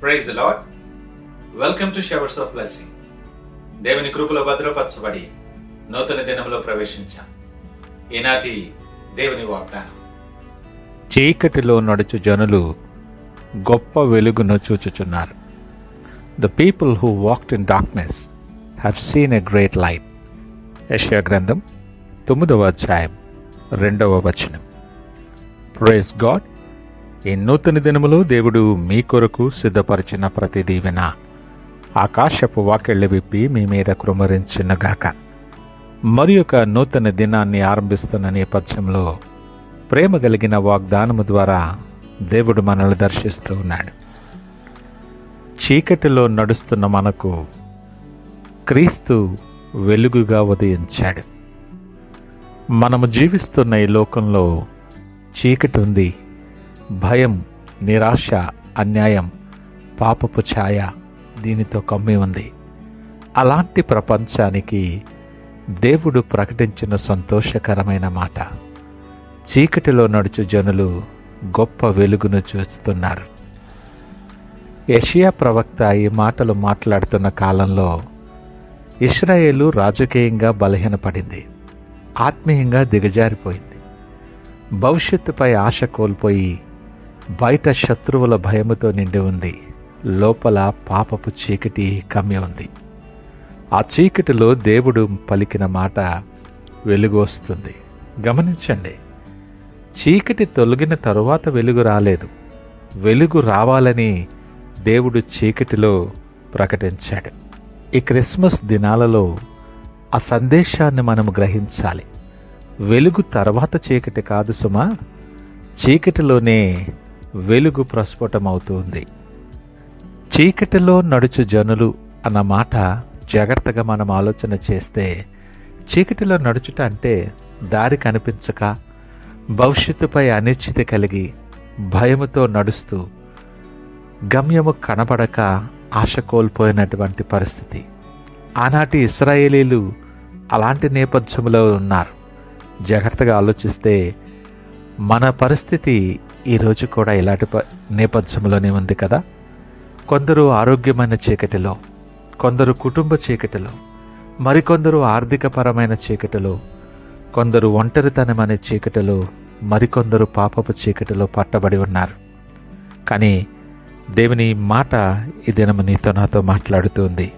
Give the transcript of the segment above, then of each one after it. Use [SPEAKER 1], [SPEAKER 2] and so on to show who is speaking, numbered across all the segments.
[SPEAKER 1] Praise the Lord. Welcome to showers of blessing. దేవుని కృపలో భద్రపరచబడి నూతన దినంలో ప్రవేశించాం. ఈనాటి దేవుని వాగ్దానం.
[SPEAKER 2] చీకటిలో నడుచు జనులు గొప్ప వెలుగును చూచుచున్నారు. The people who walked in darkness have seen a great light. యెషయా గ్రంథం 9వ అధ్యాయం 2వ వచనం. Praise God. ఈ నూతన దినములో దేవుడు మీ కొరకు సిద్ధపరిచిన ప్రతి దీవెన ఆకాశపు వాకెళ్ళ విప్పి మీ మీద కృమరించునుగాక. మరి ఒక నూతన దినాన్ని ఆరంభిస్తున్న నేపథ్యంలో ప్రేమ కలిగిన వాగ్దానము ద్వారా దేవుడు మనల్ని దర్శిస్తూ ఉన్నాడు. చీకటిలో నడుస్తున్న మనకు క్రీస్తు వెలుగుగా ఉదయించాడు. మనము జీవిస్తున్న ఈ లోకంలో చీకటి ఉంది. భయం, నిరాశ, అన్యాయం, పాపపు ఛాయ దీనితో కమ్మి ఉంది. అలాంటి ప్రపంచానికి దేవుడు ప్రకటించిన సంతోషకరమైన మాట, చీకటిలో నడుచు జనులు గొప్ప వెలుగును చూస్తున్నారు. యెషయా ప్రవక్త ఈ మాటలు మాట్లాడుతున్న కాలంలో ఇశ్రాయేలు రాజకీయంగా బలహీనపడింది, ఆత్మీయంగా దిగజారిపోయింది, భవిష్యత్తుపై ఆశ కోల్పోయి బయట శత్రువుల భయముతో నిండి ఉంది, లోపల పాపపు చీకటి కమ్మి ఉంది. ఆ చీకటిలో దేవుడు పలికిన మాట వెలుగు వస్తుంది. గమనించండి, చీకటి తొలగిన తరువాత వెలుగు రాలేదు. వెలుగు రావాలని దేవుడు చీకటిలో ప్రకటించాడు. ఈ క్రిస్మస్ దినాలలో ఆ సందేశాన్ని మనము గ్రహించాలి. వెలుగు తర్వాత చీకటి కాదు సుమా, చీకటిలోనే వెలుగు ప్రస్ఫుటమవుతుంది. చీకటిలో నడుచు జనులు అన్న మాట జాగ్రత్తగా మనం ఆలోచన చేస్తే, చీకటిలో నడుచుట అంటే దారి కనిపించక, భవిష్యత్తుపై అనిశ్చితి కలిగి, భయముతో నడుస్తూ, గమ్యము కనబడక ఆశ కోల్పోయినటువంటి పరిస్థితి. ఆనాటి ఇశ్రాయేలీలు అలాంటి నేపథ్యంలో ఉన్నారు. జాగ్రత్తగా ఆలోచిస్తే మన పరిస్థితి ఈరోజు కూడా ఇలాంటి నేపథ్యంలోనే ఉంది కదా. కొందరు ఆరోగ్యమైన చీకటిలో, కొందరు కుటుంబ చీకటిలో, మరికొందరు ఆర్థికపరమైన చీకటిలో, కొందరు ఒంటరితనమనే చీకటిలో, మరికొందరు పాపపు చీకటిలో పట్టబడి ఉన్నారు. కానీ దేవుని మాట ఈ దినము నీతో నాతో మాట్లాడుతుంది.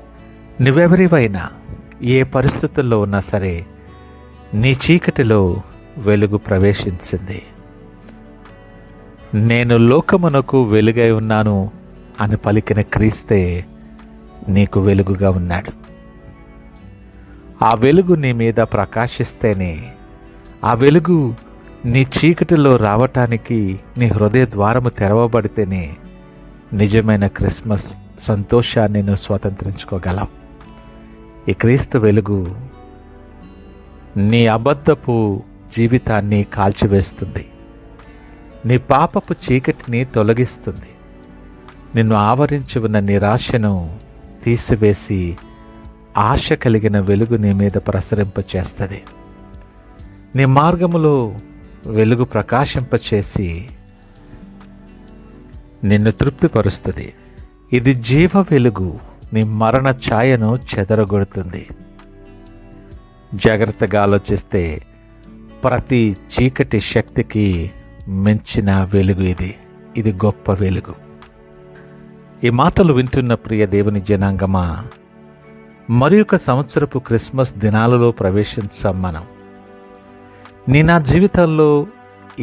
[SPEAKER 2] నువ్వెవరివైనా ఏ పరిస్థితుల్లో ఉన్నా సరే నీ చీకటిలో వెలుగు ప్రవేశించింది. నేను లోకమునకు వెలుగై ఉన్నాను అని పలికిన క్రీస్తే నీకు వెలుగుగా ఉన్నాడు. ఆ వెలుగు నీ మీద ప్రకాశిస్తేనే, ఆ వెలుగు నీ చీకటిలో రావటానికి నీ హృదయ ద్వారము తెరవబడితేనే నిజమైన క్రిస్మస్ సంతోషాన్ని నువ్వు స్వతంత్రించుకోగలవు. ఈ క్రీస్తు వెలుగు నీ అబద్ధపు జీవితాన్ని కాల్చివేస్తుంది, నీ పాపపు చీకటిని తొలగిస్తుంది, నిన్ను ఆవరించి ఉన్న నిరాశను తీసివేసి ఆశ కలిగిన వెలుగు నీ మీద ప్రసరింపచేస్తుంది. నీ మార్గములో వెలుగు ప్రకాశింపచేసి నిన్ను తృప్తిపరుస్తుంది. ఇది జీవ వెలుగు, నీ మరణ ఛాయను చెదరగొడుతుంది. జాగ్రత్తగా ఆలోచిస్తే ప్రతి చీకటి శక్తికి మించిన వెలుగు ఇది గొప్ప వెలుగు. ఈ మాటలు వింటున్న ప్రియ దేవుని జనాంగమా, మరి ఒక సంవత్సరపు క్రిస్మస్ దినాలలో ప్రవేశించాం మనం. నా జీవితంలో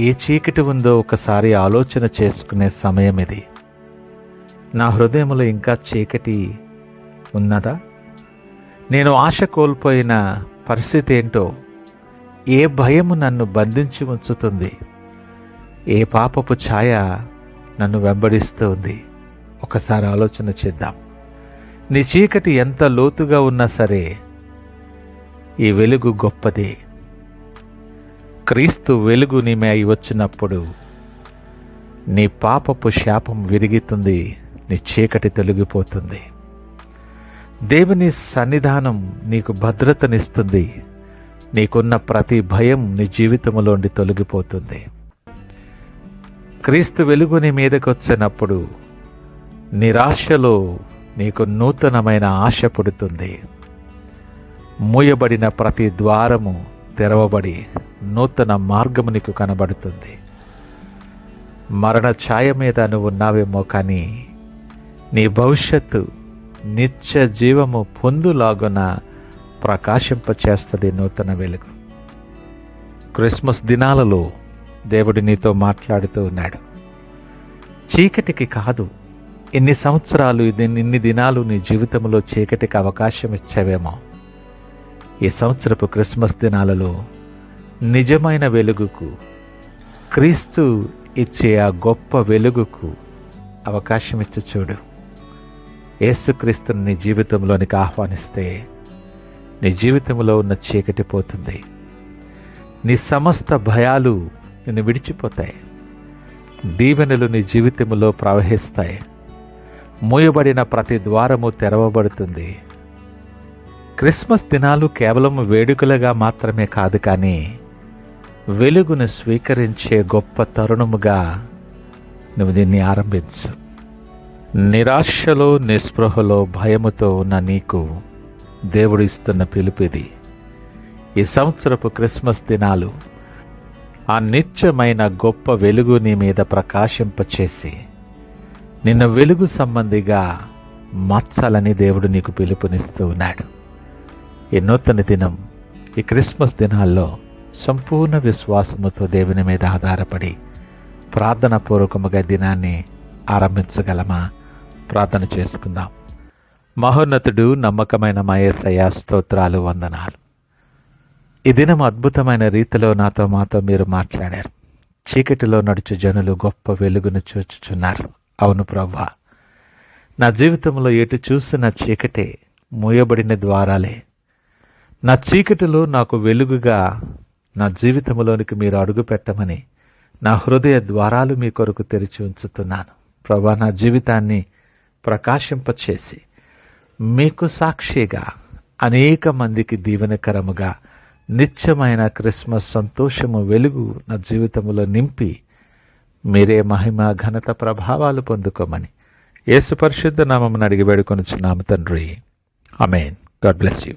[SPEAKER 2] ఏ చీకటి ఉందో ఒకసారి ఆలోచన చేసుకునే సమయం ఇది. నా హృదయంలో ఇంకా చీకటి ఉన్నదా? నేను ఆశ కోల్పోయిన పరిస్థితి ఏంటో, ఏ భయము నన్ను బంధించి ఉంచుతుంది, ఏ పాపపు ఛాయ నన్ను వెంబడిస్తూ ఉంది? ఒకసారి ఆలోచన చేద్దాం. నీ చీకటి ఎంత లోతుగా ఉన్నా సరే ఈ వెలుగు గొప్పది. క్రీస్తు వెలుగు నీ మీద వచ్చినప్పుడు నీ పాపపు శాపం విరుగుతుంది, నీ చీకటి తొలగిపోతుంది. దేవుని సన్నిధానం నీకు భద్రతనిస్తుంది. నీకున్న ప్రతి భయం నీ జీవితంలోండి తొలగిపోతుంది. క్రీస్తు వెలుగు నీ మీదకి వచ్చినప్పుడు నిరాశలో నీకు నూతనమైన ఆశ పుడుతుంది. మూయబడిన ప్రతి ద్వారము తెరవబడి నూతన మార్గము నీకు కనబడుతుంది. మరణ ఛాయ మీద నువ్వు ఉన్నావేమో, కానీ నీ భవిష్యత్తు నిత్య జీవము పొందులాగున ప్రకాశింపచేస్తుంది నూతన వెలుగు. క్రిస్మస్ దినాలలో దేవుడు నీతో మాట్లాడుతూ ఉన్నాడు. చీకటికి కాదు, ఎన్ని సంవత్సరాలు ఇన్ని దినాలు నీ జీవితంలో చీకటికి అవకాశం ఇచ్చావేమో, ఈ సంవత్సరపు క్రిస్మస్ దినాలలో నిజమైన వెలుగుకు, క్రీస్తు ఇచ్చే ఆ గొప్ప వెలుగుకు అవకాశం ఇచ్చి చూడు. యేసుక్రీస్తుని నీ జీవితంలోనికి ఆహ్వానిస్తే నీ జీవితంలో ఉన్న చీకటి పోతుంది. నీ సమస్త భయాలు నిన్ను విడిచిపోతాయి. దీవెనలు నీ జీవితంలో ప్రవహిస్తాయి. మూయబడిన ప్రతి ద్వారము తెరవబడుతుంది. క్రిస్మస్ దినాలు కేవలం వేడుకలుగా మాత్రమే కాదు, కానీ వెలుగును స్వీకరించే గొప్ప తరుణముగా నువ్వు దీన్ని ఆరంభించు. నిరాశలో, నిస్పృహలో, భయముతో ఉన్న నీకు దేవుడు ఇస్తున్న పిలుపిది. ఈ సంవత్సరపు క్రిస్మస్ దినాలు ఆ నిత్యమైన గొప్ప వెలుగు నీ మీద ప్రకాశింపచేసి నిన్ను వెలుగు సంబంధిగా మార్చాలని దేవుడు నీకు పిలుపునిస్తూ ఉన్నాడు. ఈ నూతన దినం, ఈ క్రిస్మస్ దినాల్లో సంపూర్ణ విశ్వాసముతో దేవుని మీద ఆధారపడి ప్రార్థన పూర్వకముగా దినాన్ని ఆరంభించగలమా? ప్రార్థన చేసుకుందాం. మహోన్నతుడు, నమ్మకమైన మా యేసయ్యా, స్తోత్రాలు, వందనాలు. ఈ దినం అద్భుతమైన రీతిలో మాతో మీరు మాట్లాడారు. చీకటిలో నడుచు జనులు గొప్ప వెలుగును చూచుచున్నారు. అవును ప్రభువా, నా జీవితంలో ఎటు చూసిన చీకటే, మూయబడిన ద్వారాలే. నా చీకటిలో నాకు వెలుగుగా నా జీవితంలోనికి మీరు అడుగు పెట్టమని నా హృదయ ద్వారాలు మీ కొరకు తెరిచి ఉంచుతున్నాను. ప్రభువా, నా జీవితాన్ని ప్రకాశింపచేసి మీకు సాక్షిగా అనేక మందికి దీవెనకరముగా నిత్యమైన క్రిస్మస్ సంతోషము, వెలుగు నా జీవితంలో నింపి మీరే మహిమ, ఘనత, ప్రభావాలు పొందుకోమని యేసు పరిశుద్ధ నామమున అడిగి వేడుకొనుచున్నాము తండ్రి. ఆమేన్. God bless you.